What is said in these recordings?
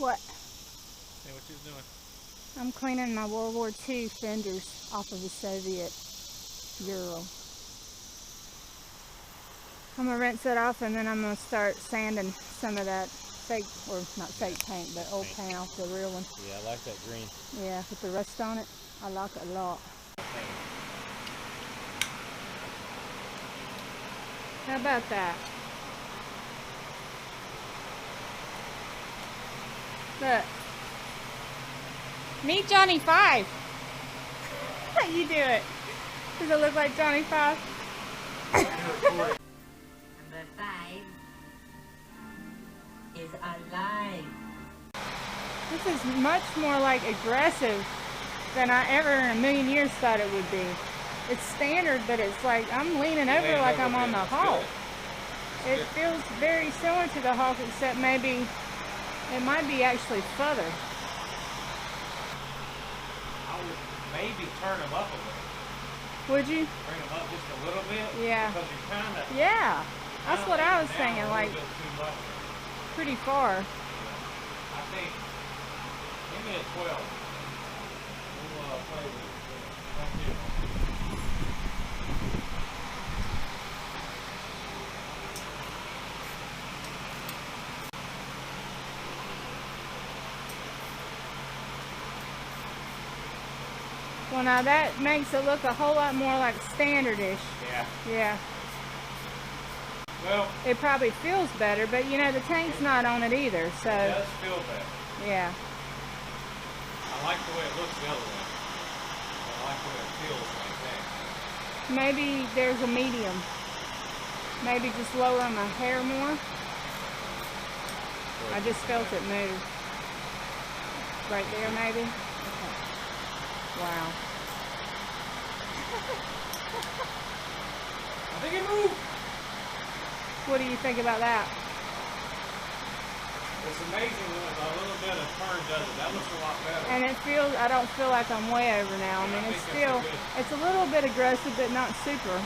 What? Hey, what you doing? I'm cleaning my World War II fenders off of a Soviet Euro. I'm gonna rinse it off and then I'm gonna start sanding some of that fake, or not fake paint, but old paint off the real one. Yeah, I like that green. Yeah, with the rust on it. I like it a lot. How about that? Look. Meet Johnny Five. You do it. Does it look like Johnny Five? Number 5 is alive. This is much more like aggressive than I ever in a million years thought it would be. It's standard, but it's like I'm leaning over like I'm on the Hulk. It feels very similar to the Hulk, except maybe it might be actually further. I would maybe turn them up a little. Would you? Bring them up just a little bit. Yeah. Because you're kind of. Yeah. That's what I was thinking, like pretty far. I think. Give me a 12. We'll play with it. Thank you. Well, now that makes it look a whole lot more like standardish. Yeah. Yeah. Well, it probably feels better, but you know the tank's not on it either, so. It does feel better. Yeah. I like the way it looks the other way. I like the way it feels like that. Maybe there's a medium. Maybe just lower my hair more. I just felt it move. Right there, maybe? Okay. Wow. I think it moved. What do you think about that? It's amazing when a little bit of turn does it. That looks a lot better. And it feels, I don't feel like I'm way over now. I mean, it's still, it's a little bit aggressive, but not super.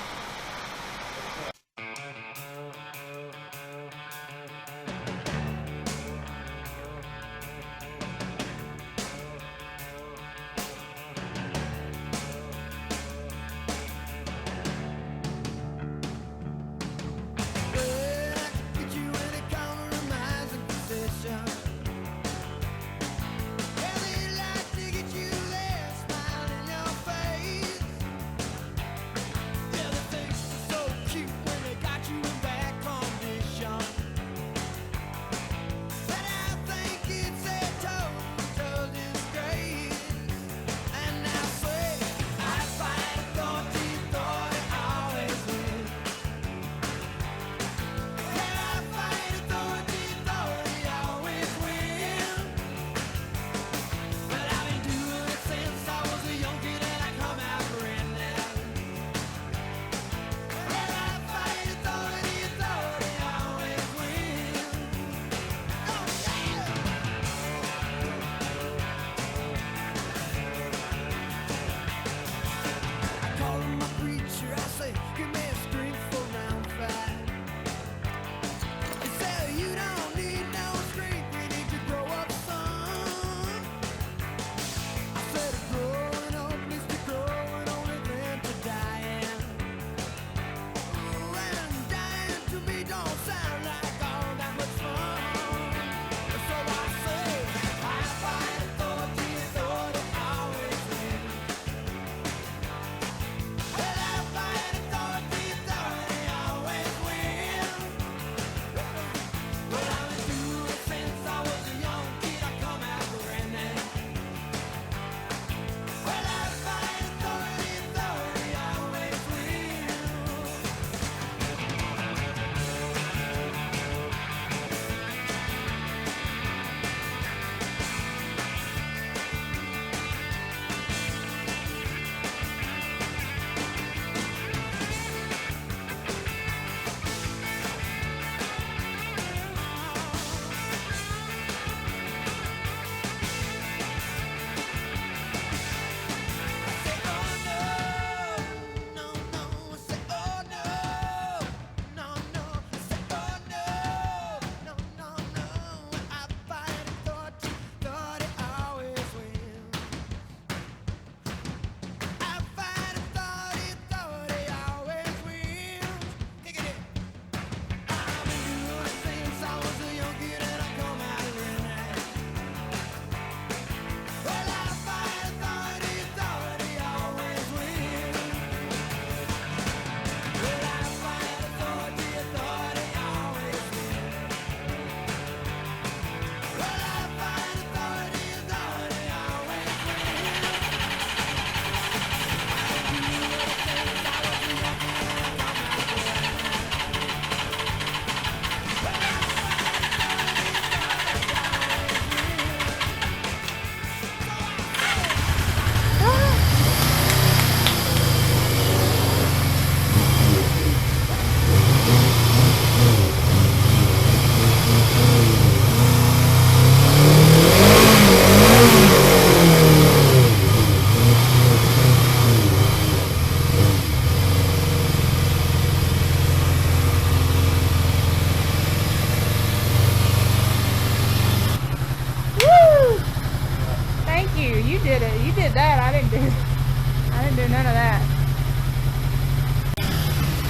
did that. I didn't do none of that.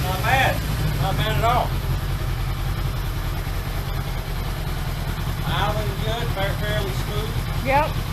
Not bad. Not bad at all. Idling good, fairly smooth. Yep.